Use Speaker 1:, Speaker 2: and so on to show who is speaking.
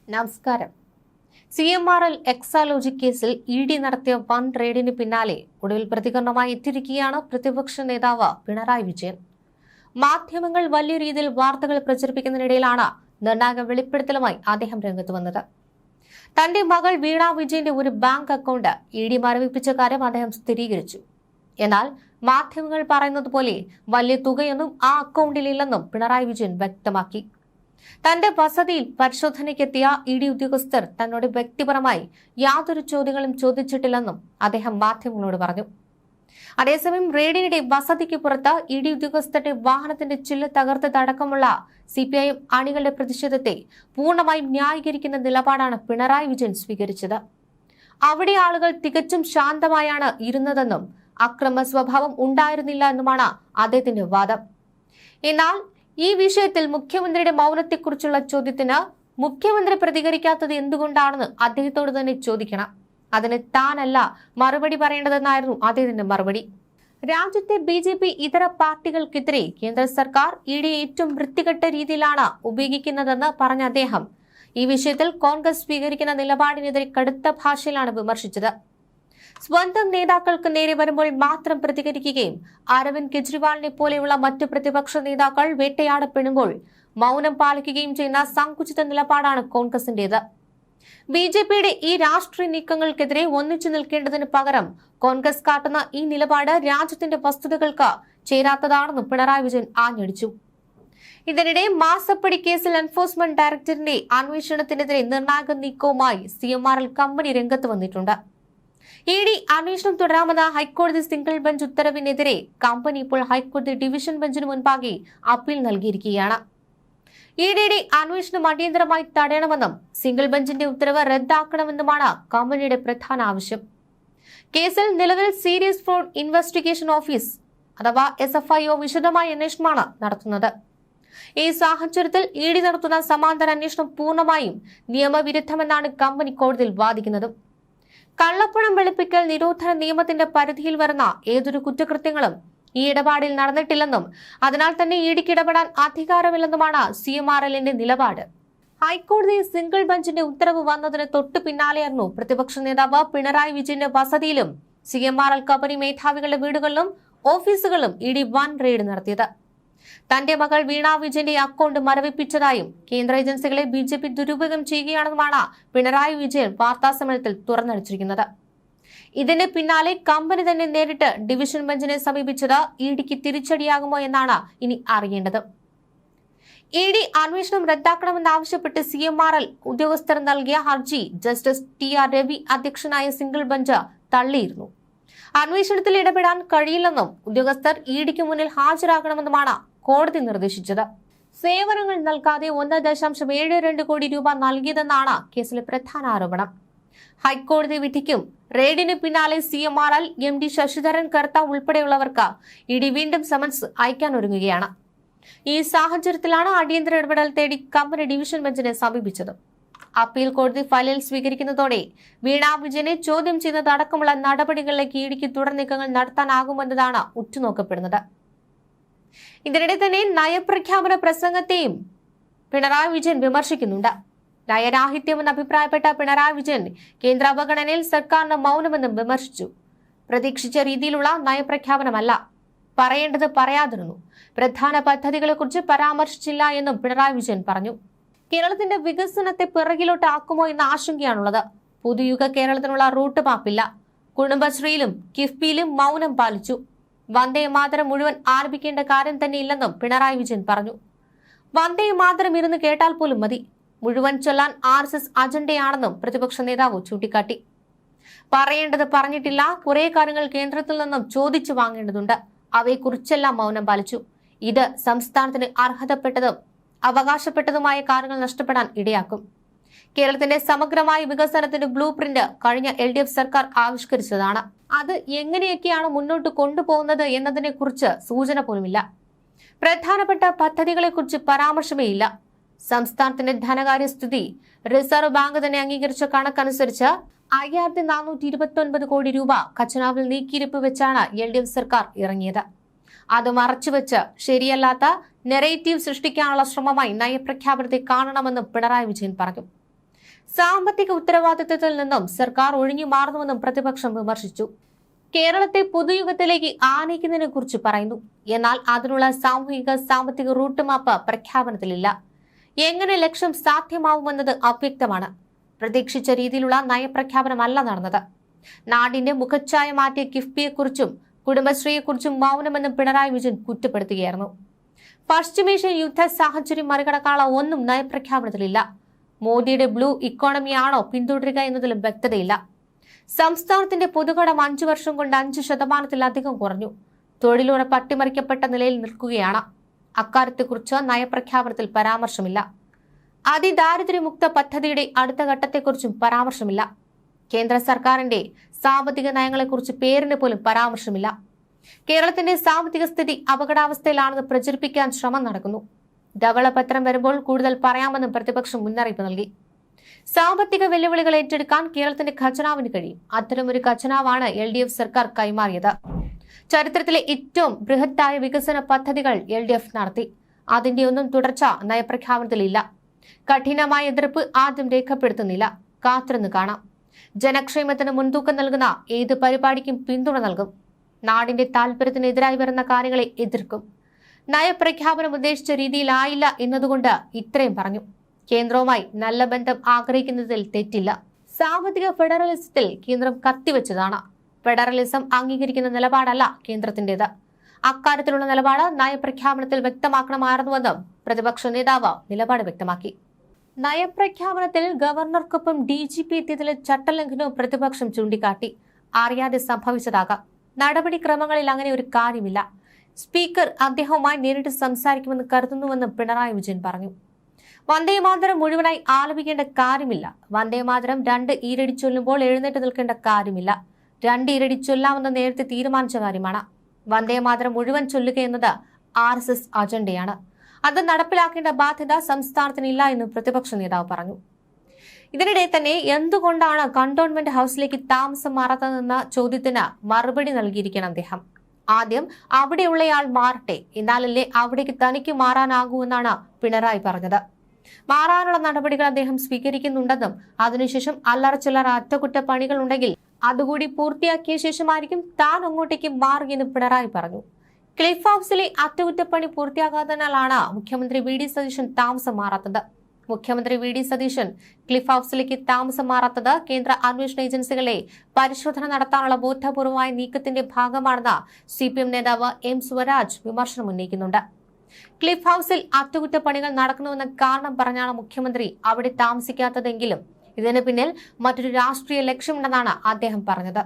Speaker 1: നമസ്കാരം. CMRL എക്സാലോജി കേസിൽ ED നടത്തിയ വൻ റെയ്ഡിന് പിന്നാലെ ഒടുവിൽ പ്രതികരണമായി എത്തിയിരിക്കുകയാണ് പ്രതിപക്ഷ നേതാവ് പിണറായി വിജയൻ. മാധ്യമങ്ങൾ വലിയ രീതിയിൽ വാർത്തകൾ പ്രചരിപ്പിക്കുന്നതിനിടയിലാണ് നിർണായക വെളിപ്പെടുത്തലുമായി അദ്ദേഹം രംഗത്ത് വന്നത്. തന്റെ മകൾ വീണ വിജയന്റെ ഒരു ബാങ്ക് അക്കൗണ്ട് ED മരവിപ്പിച്ച കാര്യം അദ്ദേഹം സ്ഥിരീകരിച്ചു. എന്നാൽ മാധ്യമങ്ങൾ പറയുന്നത് പോലെ വലിയ തുകയൊന്നും ആ അക്കൗണ്ടിലില്ലെന്നും പിണറായി വിജയൻ വ്യക്തമാക്കി. തന്റെ വസതിയിൽ പരിശോധനയ്ക്കെത്തിയ ED ഉദ്യോഗസ്ഥർ തന്നോട് വ്യക്തിപരമായി യാതൊരു ചോദ്യങ്ങളും ചോദിച്ചിട്ടില്ലെന്നും അദ്ദേഹം മാധ്യമങ്ങളോട് പറഞ്ഞു. അതേസമയം റെയ്ഡിനിടെ വസതിക്ക് പുറത്ത് ED ഉദ്യോഗസ്ഥരുടെ വാഹനത്തിന്റെ ചില്ല് തകർത്തതടക്കമുള്ള CPIM അണികളുടെ പ്രതിഷേധത്തെ പൂർണ്ണമായും ന്യായീകരിക്കുന്ന നിലപാടാണ് പിണറായി വിജയൻ സ്വീകരിച്ചത്. അവിടെ ആളുകൾ തികച്ചും ശാന്തമായാണ് ഇരുന്നതെന്നും അക്രമ സ്വഭാവം ഉണ്ടായിരുന്നില്ല എന്നുമാണ് അദ്ദേഹത്തിന്റെ വാദം. എന്നാൽ ഈ വിഷയത്തിൽ മുഖ്യമന്ത്രിയുടെ മൗനത്തെക്കുറിച്ചുള്ള ചോദ്യത്തിന് മുഖ്യമന്ത്രി പ്രതികരിക്കാത്തത് എന്തുകൊണ്ടാണെന്ന് അദ്ദേഹത്തോട് തന്നെ ചോദിക്കണം. അതിന് താനല്ല മറുപടി പറയേണ്ടതെന്നായിരുന്നു അദ്ദേഹത്തിന്റെ മറുപടി. രാജ്യത്തെ BJP ഇതര പാർട്ടികൾക്കെതിരെ കേന്ദ്ര സർക്കാർ ED ഏറ്റവും വൃത്തികെട്ട രീതിയിലാണ് ഉപയോഗിക്കുന്നതെന്ന് പറഞ്ഞ അദ്ദേഹം ഈ വിഷയത്തിൽ കോൺഗ്രസ് സ്വീകരിക്കുന്ന നിലപാടിനെതിരെ കടുത്ത ഭാഷയിലാണ് വിമർശിച്ചത്. സ്വന്തം നേതാക്കൾക്ക് നേരെ വരുമ്പോൾ മാത്രം പ്രതികരിക്കുകയും അരവിന്ദ് കെജ്രിവാളിനെ പോലെയുള്ള മറ്റു പ്രതിപക്ഷ നേതാക്കൾ വേട്ടയാടപ്പെടുമ്പോൾ മൗനം പാലിക്കുകയും ചെയ്യുന്ന സങ്കുചിത നിലപാടാണ് കോൺഗ്രസിന്റേത്. BJPയുടെ ഈ രാഷ്ട്രീയ നീക്കങ്ങൾക്കെതിരെ ഒന്നിച്ചു നിൽക്കേണ്ടതിന് പകരം കോൺഗ്രസ് കാട്ടുന്ന ഈ നിലപാട് രാജ്യത്തിന്റെ വസ്തുതകൾക്ക് ചേരാത്തതാണെന്ന് പിണറായി വിജയൻ ആഞ്ഞടിച്ചു. ഇതിനിടെ മാസപ്പടി കേസിൽ എൻഫോഴ്സ്മെന്റ് ഡയറക്ടറിന്റെ അന്വേഷണത്തിനെതിരെ നിർണായക നീക്കവുമായി CMRL കമ്പനി രംഗത്ത് വന്നിട്ടുണ്ട്. ED അന്വേഷണം തുടരാമെന്ന ഹൈക്കോടതി സിംഗിൾ ബെഞ്ച് ഉത്തരവിനെതിരെ കമ്പനി ഇപ്പോൾ ഹൈക്കോടതി ഡിവിഷൻ ബെഞ്ചിന് മുൻപാകെ അപ്പീൽ നൽകിയിരിക്കുകയാണ്. EDയുടെ അന്വേഷണം അടിയന്തരമായി തടയണമെന്നും സിംഗിൾ ബെഞ്ചിന്റെ ഉത്തരവ് റദ്ദാക്കണമെന്നുമാണ് കമ്പനിയുടെ പ്രധാന ആവശ്യം. കേസിൽ നിലവിൽ സീരിയസ് ഫ്രോഡ് ഇൻവെസ്റ്റിഗേഷൻ ഓഫീസ് അഥവാ SFIO വിശദമായ അന്വേഷണമാണ് നടത്തുന്നത്. ഈ സാഹചര്യത്തിൽ ED നടത്തുന്ന സമാന്തര അന്വേഷണം പൂർണ്ണമായും നിയമവിരുദ്ധമെന്നാണ് കമ്പനി കോടതിയിൽ വാദിക്കുന്നത്. കള്ളപ്പണം വെളുപ്പിക്കൽ നിരോധന നിയമത്തിന്റെ പരിധിയിൽ വരുന്ന ഏതൊരു കുറ്റകൃത്യങ്ങളും ഈ ഇടപാടിൽ നടന്നിട്ടില്ലെന്നും അതിനാൽ തന്നെ EDക്ക് ഇടപെടാൻ അധികാരമില്ലെന്നുമാണ് CMRLന്റെ നിലപാട്. ഹൈക്കോടതി സിംഗിൾ ബെഞ്ചിന്റെ ഉത്തരവ് വന്നതിന് തൊട്ടു പിന്നാലെയായിരുന്നു പ്രതിപക്ഷ നേതാവ് പിണറായി വിജയന്റെ വസതിയിലും CMRL കമ്പനി മേധാവികളുടെ വീടുകളിലും ഓഫീസുകളിലും ED വൻ റെയ്ഡ് നടത്തിയത്. തന്റെ മകൾ വീണ വിജയന്റെ അക്കൗണ്ട് മരവിപ്പിച്ചതായും കേന്ദ്ര ഏജൻസികളെ BJP ദുരുപയോഗം ചെയ്യുകയാണെന്നുമാണ് പിണറായി വിജയൻ വാർത്താസമ്മേളനത്തിൽ തുറന്നടിച്ചിരിക്കുന്നത്. ഇതിന് പിന്നാലെ കമ്പനി തന്നെ നേരിട്ട് ഡിവിഷൻ ബെഞ്ചിനെ സമീപിച്ചത് EDക്ക് തിരിച്ചടിയാകുമോ എന്നാണ് ഇനി അറിയേണ്ടത്. ED അന്വേഷണം റദ്ദാക്കണമെന്നാവശ്യപ്പെട്ട് CMRL ഉദ്യോഗസ്ഥർ നൽകിയ ഹർജി ജസ്റ്റിസ് TR രവി അധ്യക്ഷനായ സിംഗിൾ ബെഞ്ച് തള്ളിയിരുന്നു. അന്വേഷണത്തിൽ ഇടപെടാൻ കഴിയില്ലെന്നും ഉദ്യോഗസ്ഥർ EDക്ക് മുന്നിൽ ഹാജരാകണമെന്നുമാണ് കോടതി നിർദ്ദേശിച്ചത്. സേവനങ്ങൾ നൽകാതെ 1.72 കോടി രൂപ നൽകിയതെന്നാണ് കേസിലെ പ്രധാന ആരോപണം. ഹൈക്കോടതി വിധിക്കും റെയ്ഡിന് പിന്നാലെ CMRL MD ശശിധരൻ കർത്ത ഉൾപ്പെടെയുള്ളവർക്ക് ED വീണ്ടും സമൻസ് അയക്കാനൊരുങ്ങുകയാണ്. ഈ സാഹചര്യത്തിലാണ് അടിയന്തര ഇടപെടൽ തേടി കമ്പനി ഡിവിഷൻ ബെഞ്ചിനെ സമീപിച്ചത്. അപ്പീൽ കോടതി ഫയലിൽ സ്വീകരിക്കുന്നതോടെ വീണ വിജയനെ ചോദ്യം ചെയ്യുന്നതടക്കമുള്ള നടപടികളിലേക്ക് EDക്ക് തുടർ നീക്കങ്ങൾ നടത്താനാകുമെന്നതാണ് ഉറ്റുനോക്കപ്പെടുന്നത്. ഇതിനിടെ തന്നെ നയപ്രഖ്യാപന പ്രസംഗത്തെയും പിണറായി വിജയൻ വിമർശിക്കുന്നുണ്ട്. നയരാഹിത്യമെന്ന് അഭിപ്രായപ്പെട്ട പിണറായി വിജയൻ കേന്ദ്ര അവഗണനയിൽ സർക്കാരിന് മൗനമെന്നും വിമർശിച്ചു. പ്രതീക്ഷിച്ച രീതിയിലുള്ള നയപ്രഖ്യാപനമല്ല, പറയേണ്ടത് പറയാതിരുന്നു, പ്രധാന പദ്ധതികളെക്കുറിച്ച് പരാമർശിച്ചില്ല എന്നും പിണറായി വിജയൻ പറഞ്ഞു. കേരളത്തിന്റെ വികസനത്തെ പിറകിലോട്ട് ആക്കുമോ എന്ന ആശങ്കയാണുള്ളത്. പുതുയുഗ കേരളത്തിനുള്ള റൂട്ട് മാപ്പില്ല. കുടുംബശ്രീയിലും കിഫ്ബിയിലും മൗനം പാലിച്ചു. വന്ദേ മാതരം മുഴുവൻ ആലപിക്കേണ്ട കാര്യം തന്നെ ഇല്ലെന്നും പിണറായി വിജയൻ പറഞ്ഞു. വന്ദേ മാതരം ഇരുന്ന് കേട്ടാൽ പോലും മതി, മുഴുവൻ ചൊല്ലാൻ RSS അജണ്ടയാണെന്നും പ്രതിപക്ഷ നേതാവ് ചൂണ്ടിക്കാട്ടി. പറയേണ്ടത് പറഞ്ഞിട്ടില്ല, കുറെ കാര്യങ്ങൾ കേന്ദ്രത്തിൽ നിന്നും ചോദിച്ചു വാങ്ങേണ്ടതുണ്ട്, അവയെക്കുറിച്ചെല്ലാം മൗനം പാലിച്ചു. ഇത് സംസ്ഥാനത്തിന് അർഹതപ്പെട്ടതും അവകാശപ്പെട്ടതുമായ കാര്യങ്ങൾ നഷ്ടപ്പെടാൻ ഇടയാക്കും. കേരളത്തിന്റെ സമഗ്രമായ വികസനത്തിന്റെ ബ്ലൂ പ്രിന്റ് കഴിഞ്ഞ LDF സർക്കാർ ആവിഷ്കരിച്ചതാണ്. അത് എങ്ങനെയൊക്കെയാണ് മുന്നോട്ട് കൊണ്ടുപോകുന്നത് എന്നതിനെ കുറിച്ച് സൂചന പോലുമില്ല. പ്രധാനപ്പെട്ട പദ്ധതികളെക്കുറിച്ച് പരാമർശമേ ഇല്ല. സംസ്ഥാനത്തിന്റെ ധനകാര്യസ്ഥിതി റിസർവ് ബാങ്ക് തന്നെ അംഗീകരിച്ച കണക്കനുസരിച്ച് 5429 കോടി രൂപ ഖജനാവിൽ നീക്കിയിരിപ്പ് വെച്ചാണ് LDF സർക്കാർ ഇറങ്ങിയത്. അത് മറച്ചുവെച്ച് ശരിയല്ലാത്ത നെറേറ്റീവ് സൃഷ്ടിക്കാനുള്ള ശ്രമമായി നയപ്രഖ്യാപനത്തെ കാണണമെന്ന് പിണറായി വിജയൻ പറഞ്ഞു. സാമ്പത്തിക ഉത്തരവാദിത്തത്തിൽ നിന്നും സർക്കാർ ഒഴിഞ്ഞു മാറുന്നുവെന്നും പ്രതിപക്ഷം വിമർശിച്ചു. കേരളത്തെ പുതുയുഗത്തിലേക്ക് ആനയിക്കുന്നതിനെ കുറിച്ച് പറയുന്നു. എന്നാൽ അതിനുള്ള സാമ്പത്തിക റൂട്ട് മാപ്പ് പ്രഖ്യാപനത്തിലില്ല. എങ്ങനെ ലക്ഷ്യം സാധ്യമാവുമെന്നത് അവ്യക്തമാണ്. പ്രതീക്ഷിച്ച രീതിയിലുള്ള നയപ്രഖ്യാപനമല്ല നടന്നത്. നാടിന്റെ മുഖച്ഛായ മാറ്റിയ കിഫ്ബിയെക്കുറിച്ചും കുടുംബശ്രീയെക്കുറിച്ചും മൗനമെന്നും പിണറായി വിജയൻ കുറ്റപ്പെടുത്തുകയായിരുന്നു. പശ്ചിമേഷ്യൻ യുദ്ധ സാഹചര്യം മറികടക്കാനുള്ള ഒന്നും നയപ്രഖ്യാപനത്തിലില്ല. മോദിയുടെ ബ്ലൂ ഇക്കോണമിയാണോ പിന്തുടരുക എന്നതിലും വ്യക്തതയില്ല. സംസ്ഥാനത്തിന്റെ പൊതുകടം 5 വർഷം കൊണ്ട് 5% കുറഞ്ഞു. തൊഴിലുറപ്പ് അട്ടിമറിക്കപ്പെട്ട നിലയിൽ നിൽക്കുകയാണ്. അക്കാര്യത്തെക്കുറിച്ച് നയപ്രഖ്യാപനത്തിൽ പരാമർശമില്ല. അതിദാരിദ്ര്യമുക്ത പദ്ധതിയുടെ അടുത്ത ഘട്ടത്തെക്കുറിച്ചും പരാമർശമില്ല. കേന്ദ്ര സർക്കാരിന്റെ സാമ്പത്തിക നയങ്ങളെക്കുറിച്ച് പേരിന് പോലും പരാമർശമില്ല. കേരളത്തിന്റെ സാമ്പത്തിക സ്ഥിതി അപകടാവസ്ഥയിലാണെന്ന് പ്രചരിപ്പിക്കാൻ ശ്രമം നടക്കുന്നു. ധവളപത്രം വരുമ്പോൾ കൂടുതൽ പറയാമെന്നും പ്രതിപക്ഷം മുന്നറിയിപ്പ് നൽകി. സാമ്പത്തിക വെല്ലുവിളികൾ ഏറ്റെടുക്കാൻ കേരളത്തിന്റെ ഖജനാവിന് കഴിയും. അത്തരമൊരു ഖജനാവാണ് LDF സർക്കാർ കൈമാറിയത്. ചരിത്രത്തിലെ ഏറ്റവും ബൃഹത്തായ വികസന പദ്ധതികൾ LDF നടത്തി. അതിന്റെയൊന്നും തുടർച്ച നയപ്രഖ്യാപനത്തിലില്ല. കഠിനമായ എതിർപ്പ് ആദ്യം രേഖപ്പെടുത്തുന്നില്ല. കാത്തിരുന്ന് കാണാം. ജനക്ഷേമത്തിന് മുൻതൂക്കം നൽകുന്ന ഏത് പരിപാടിക്കും പിന്തുണ നൽകും. നാടിന്റെ താൽപര്യത്തിനെതിരായി വരുന്ന കാര്യങ്ങളെ എതിർക്കും. നയപ്രഖ്യാപനം ഉദ്ദേശിച്ച രീതിയിലായില്ല എന്നതുകൊണ്ട് ഇത്രയും പറഞ്ഞു. കേന്ദ്രവുമായി നല്ല ബന്ധം ആഗ്രഹിക്കുന്നതിൽ തെറ്റില്ല. സാമ്പത്തിക ഫെഡറലിസത്തിൽ കേന്ദ്രം കത്തിവെച്ചതാണ്. ഫെഡറലിസം അംഗീകരിക്കുന്ന നിലപാടല്ല കേന്ദ്രത്തിന്റേത്. അക്കാര്യത്തിലുള്ള നിലപാട് നയപ്രഖ്യാപനത്തിൽ വ്യക്തമാക്കണമായിരുന്നുവെന്നും പ്രതിപക്ഷ നേതാവ് നിലപാട് വ്യക്തമാക്കി. നയപ്രഖ്യാപനത്തിൽ ഗവർണർക്കൊപ്പം DGP എത്തിയതിലെ ചട്ടലംഘനവും പ്രതിപക്ഷം ചൂണ്ടിക്കാട്ടി. അറിയാതെ സംഭവിച്ചതാകാം. നടപടിക്രമങ്ങളിൽ അങ്ങനെ ഒരു കാര്യമില്ല. സ്പീക്കർ അദ്ദേഹവുമായി നേരിട്ട് സംസാരിക്കുമെന്ന് കരുതുന്നുവെന്നും പിണറായി വിജയൻ പറഞ്ഞു. വന്ദേമാതരം മുഴുവനായി ആലപിക്കേണ്ട കാര്യമില്ല. വന്ദേമാതരം 2 ഈരടി ചൊല്ലുമ്പോൾ എഴുന്നേറ്റ് നിൽക്കേണ്ട കാര്യമില്ല. 2 ഈരടി ചൊല്ലാമെന്ന് നേരത്തെ തീരുമാനിച്ച കാര്യമാണ്. വന്ദേമാതരം മുഴുവൻ ചൊല്ലുക എന്നത് RSS അജണ്ടയാണ്. അത് നടപ്പിലാക്കേണ്ട ബാധ്യത സംസ്ഥാനത്തിനില്ല എന്നും പ്രതിപക്ഷ നേതാവ് പറഞ്ഞു. ഇതിനിടെ തന്നെ എന്തുകൊണ്ടാണ് കണ്ടോൺമെന്റ് ഹൌസിലേക്ക് താമസം മാറാത്തതെന്ന ചോദ്യത്തിന് മറുപടി നൽകിയിരിക്കണം അദ്ദേഹം. ആദ്യം അവിടെയുള്ളയാൾ മാറട്ടെ, എന്നാലല്ലേ അവിടേക്ക് തനിക്ക് മാറാനാകൂ എന്നാണ് പിണറായി പറഞ്ഞത്. മാറാനുള്ള നടപടികൾ അദ്ദേഹം സ്വീകരിക്കുന്നുണ്ടെന്നും അതിനുശേഷം അല്ലറച്ചില്ലറ അറ്റകുറ്റപ്പണികൾ ഉണ്ടെങ്കിൽ അതുകൂടി പൂർത്തിയാക്കിയ ശേഷമായിരിക്കും താൻ അങ്ങോട്ടേക്ക് മാറുകയെന്ന് പിണറായി പറഞ്ഞു. ക്ലിഫ് ഹൌസിലെ അറ്റകുറ്റപ്പണി പൂർത്തിയാകാത്തതിനാലാണ് മുഖ്യമന്ത്രി VD സതീശൻ താമസം മാറാത്തത്. മുഖ്യമന്ത്രി VD സതീശൻ ക്ലിഫ് ഹൌസിലേക്ക് താമസം മാറാത്തത് കേന്ദ്ര അന്വേഷണ ഏജൻസികളെ പരിശോധന നടത്താനുള്ള ബോധപൂർവമായ നീക്കത്തിന്റെ ഭാഗമാണെന്ന് CPM നേതാവ് M സ്വരാജ് വിമർശനം ഉന്നയിക്കുന്നുണ്ട്. ക്ലിഫ് ഹൌസിൽ അറ്റകുറ്റപ്പണികൾ നടക്കണമെന്ന കാരണം പറഞ്ഞാണ് മുഖ്യമന്ത്രി അവിടെ താമസിക്കാത്തതെങ്കിലും ഇതിന് പിന്നിൽ മറ്റൊരു രാഷ്ട്രീയ ലക്ഷ്യമുണ്ടെന്നാണ് അദ്ദേഹം പറഞ്ഞത്.